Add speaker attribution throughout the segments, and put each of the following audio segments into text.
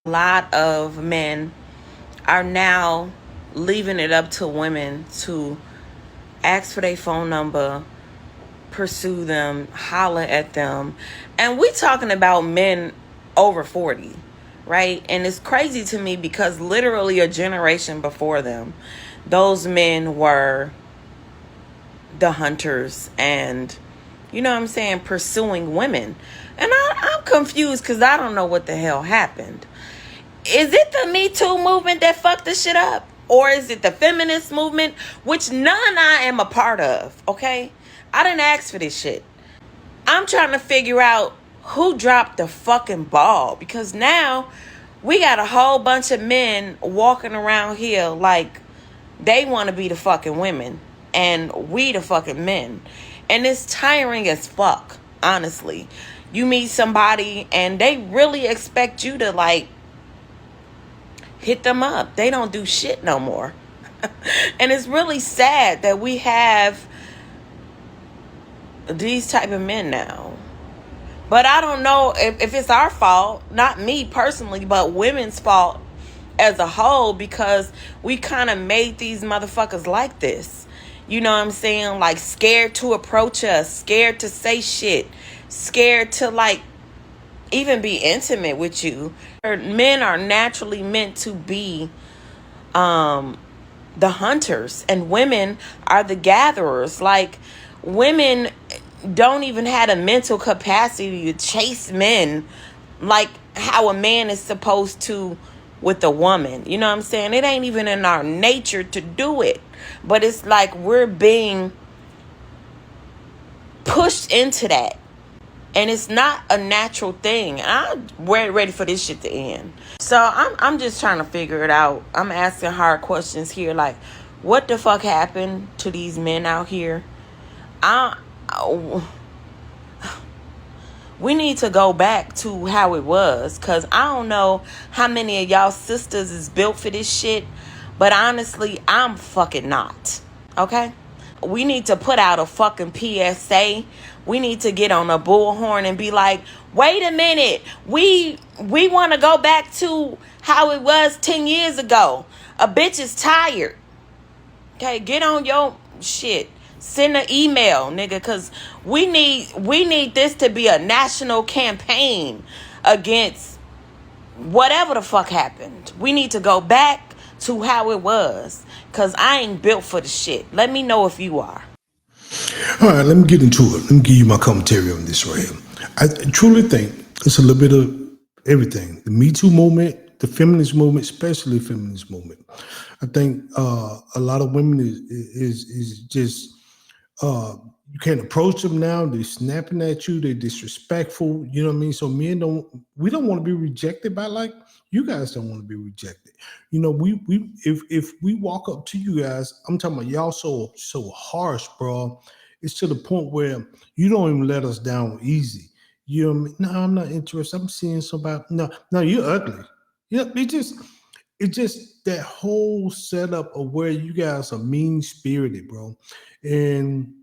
Speaker 1: A lot of men are now leaving it up to women to ask for their phone number, pursue them, holler at them. And we talking about men over 40, right? And it's crazy to me because literally a generation before them, those men were the hunters and, you know what I'm saying, pursuing women. And I'm confused because I don't know what the hell happened. Is it the Me Too movement that fucked this shit up? Or is it the feminist movement, which none I am a part of, okay? I didn't ask for this shit. I'm trying to figure out who dropped the fucking ball because now we got a whole bunch of men walking around here like they want to be the fucking women and we the fucking men. And it's tiring as fuck, honestly. You meet somebody and they really expect you to like hit them up. They don't do shit no more. And it's really sad that we have these type of men now. But I don't know if it's our fault, not me personally, but women's fault as a whole, because we kind of made these motherfuckers like this. You know what I'm saying? Like scared to approach us, scared to say shit, scared to like even be intimate with you. Men are naturally meant to be the hunters and women are the gatherers. Like women don't even have a mental capacity to chase men like how a man is supposed to with a woman. You know what I'm saying? It ain't even in our nature to do it. But it's like we're being pushed into that. And it's not a natural thing. I'm ready for this shit to end. So I'm just trying to figure it out. I'm asking hard questions here, like, what the fuck happened to these men out here? I we need to go back to how it was, because I don't know how many of y'all sisters is built for this shit, but honestly, I'm fucking not. Okay? We need to put out a fucking PSA. We need to get on a bullhorn and be like, wait a minute, we want to go back to how it was 10 years ago. A bitch is tired. Okay, get on your shit. Send an email, nigga, because we need this to be a national campaign against whatever the fuck happened. We need to go back to how it was, because I ain't built for the shit. Let me know if you are.
Speaker 2: All right, let me get into it. Let me give you my commentary on this right here. I truly think it's a little bit of everything. The Me Too movement, the feminist movement, especially feminist movement. I think a lot of women is just you can't approach them now. They're snapping at you. They're disrespectful. You know what I mean? So we don't want to be rejected by, like, you guys don't want to be rejected. You know, if we walk up to you guys, I'm talking about y'all so harsh, bro. It's to the point where you don't even let us down easy. You know what I mean? No, I'm not interested. I'm seeing somebody. No, you're ugly. Yeah, it just that whole setup of where you guys are mean spirited, bro. And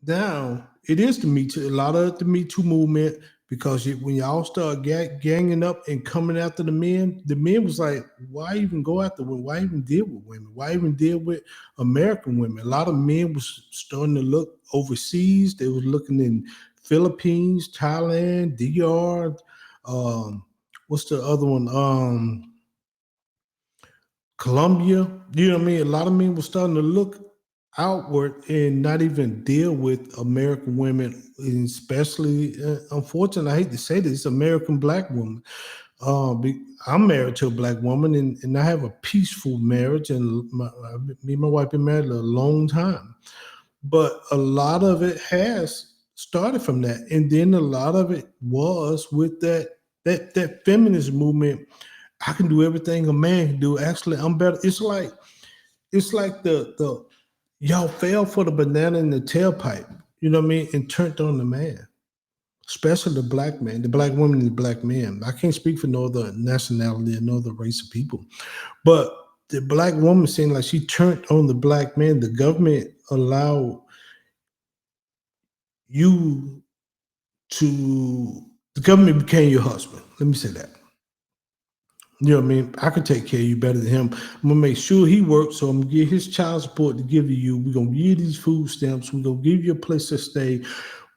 Speaker 2: now it is the Me Too, a lot of the Me Too movement, because when y'all start ganging up and coming after the men was like, why even go after women? Why even deal with women? Why even deal with American women? A lot of men was starting to look overseas. They was looking in Philippines, Thailand, DR. What's the other one? Colombia. You know what I mean? A lot of men were starting to look outward and not even deal with American women, and especially, unfortunately, I hate to say this, American black women. I'm married to a black woman, and I have a peaceful marriage, and me and my wife been married a long time. But a lot of it has started from that, and then a lot of it was with that feminist movement. I can do everything a man can do. Actually, I'm better. It's like the y'all fell for the banana in the tailpipe. You know what I mean? And turned on the man, especially the black man, the black woman, and the black man. I can't speak for no other nationality or no other race of people, but the black woman seemed like she turned on the black man. The government allowed you to. The government became your husband. Let me say that. You know what I mean? I could take care of you better than him. I'm gonna make sure he works, so I'm gonna get his child support to give to you. We're gonna give you these food stamps. We're gonna give you a place to stay.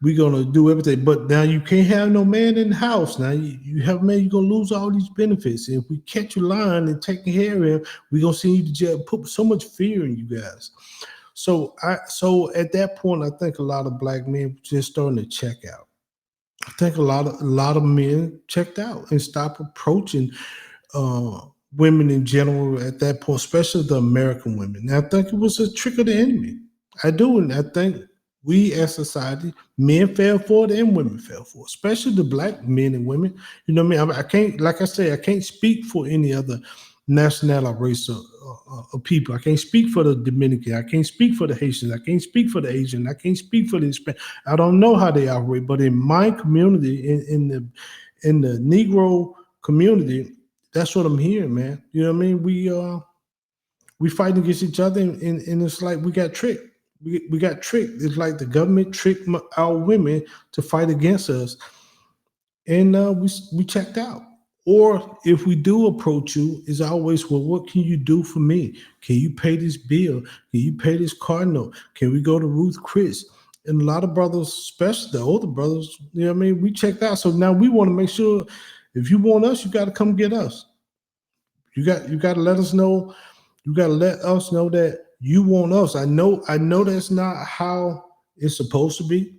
Speaker 2: We're gonna do everything. But now you can't have no man in the house. Now you have a man, you're gonna lose all these benefits. And if we catch you lying and taking care of him, we're gonna send you to jail. Put so much fear in you guys. So at that point, I think a lot of black men just starting to check out. I think a lot of men checked out and stopped approaching uh, women in general at that point, especially the American women. And I think it was a trick of the enemy. I do, and I think we as society, men fell for it and women fell for it, especially the black men and women. You know what I mean? I can't, like I say, I can't speak for any other national or race of people. I can't speak for the Dominican. I can't speak for the Haitians. I can't speak for the Asian. I can't speak for the Hispanic. I don't know how they operate, but in my community, in the Negro community, that's what I'm hearing, man. You know what I mean? We fighting against each other, and it's like we got tricked. We got tricked. It's like the government tricked our women to fight against us, and we checked out. Or if we do approach you, it's always, well, what can you do for me? Can you pay this bill? Can you pay this car note? Can we go to Ruth Chris? And a lot of brothers, especially the older brothers, you know what I mean, we checked out. So now we want to make sure if you want us, you got to come get us. You got to let us know. You got to let us know that you want us. I know that's not how it's supposed to be.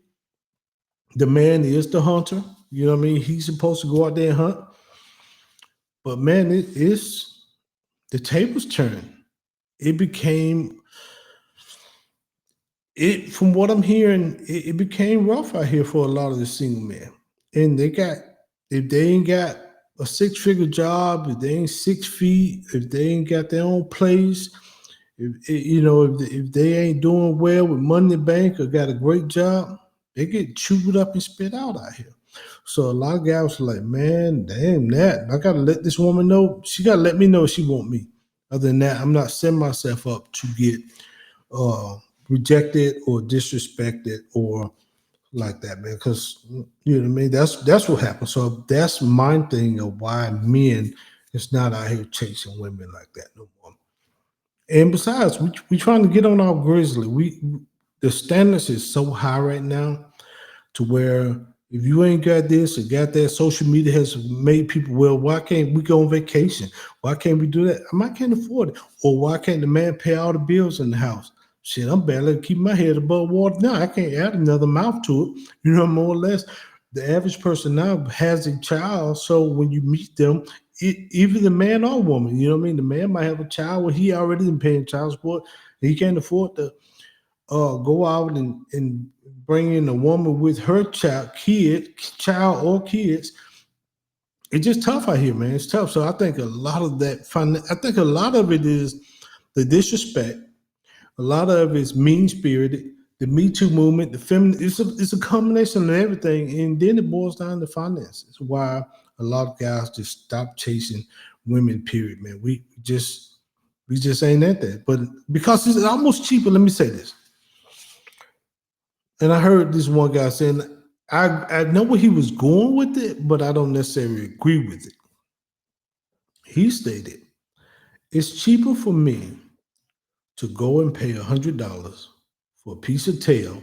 Speaker 2: The man is the hunter. You know what I mean? He's supposed to go out there and hunt. But man, it's the tables turned. It became it from what I'm hearing, it became rough out here for a lot of the single men. And they got if they ain't got a six-figure job, if they ain't 6 feet, if they ain't got their own place, if they ain't doing well with money in the bank or got a great job, they get chewed up and spit out here. So a lot of guys are like, man, damn that. I gotta let this woman know. She gotta let me know she want me. Other than that, I'm not setting myself up to get uh, rejected or disrespected or like that, man. Because you know what I mean. That's what happens. So that's my thing of why men is not out here chasing women like that no more. And besides, we trying to get on our grizzly. The standards is so high right now to where if you ain't got this or got that, social media has made people, well, why can't we go on vacation? Why can't we do that? I can't afford it. Or why can't the man pay all the bills in the house? Shit, I'm barely keeping my head above water now. I can't add another mouth to it. More or less, the average person now has a child. So when you meet them, either the man or woman, you know what I mean? The man might have a child where he already been paying child support. He can't afford to go out and bring in a woman with her child or kids. It's just tough out here, man. It's tough. So I think a lot of that I think a lot of it is the disrespect. A lot of it is mean spirited. The Me Too movement, the feminine, it's a combination of everything, and then it boils down to finances. Why a lot of guys just stop chasing women. Period, man. We just ain't at that. But because it's almost cheaper. Let me say this. And I heard this one guy saying, I know where he was going with it, but I don't necessarily agree with it. He stated, it's cheaper for me to go and pay $100 for a piece of tail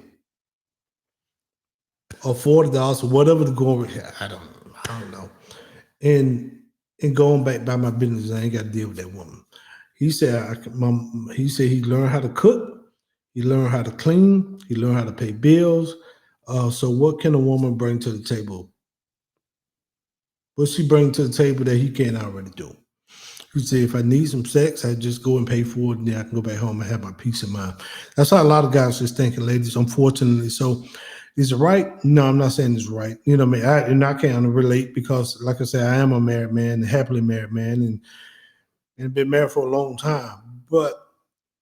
Speaker 2: or $40 or whatever the going. I don't know. And going back by my business, I ain't got to deal with that woman. He said, he said he learned how to cook, he learned how to clean, he learned how to pay bills. So what can a woman bring to the table? What she bring to the table that he can't already do? He said, if I need some sex, I just go and pay for it, and then I can go back home and have my peace of mind. That's how a lot of guys is thinking, ladies, unfortunately. So is it right? No, I'm not saying it's right. You know what I mean? I can't relate because, like I said, I am a married man, a happily married man, and been married for a long time. But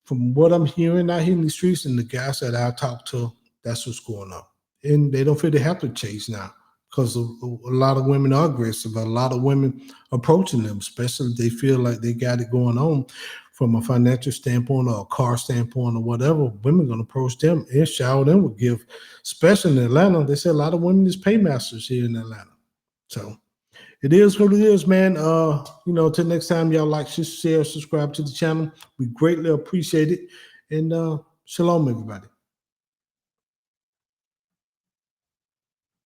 Speaker 2: from what I'm hearing out here in the streets and the guys that I talk to, that's what's going on. And they don't feel they have to chase now because a lot of women are aggressive. A lot of women approaching them, especially if they feel like they got it going on from a financial standpoint or a car standpoint or whatever. Women going to approach them and shower them with gift. Especially in Atlanta, they say a lot of women is paymasters here in Atlanta. So It is what it is, man. Till next time, y'all like, share, subscribe to the channel. We greatly appreciate it. And shalom, everybody.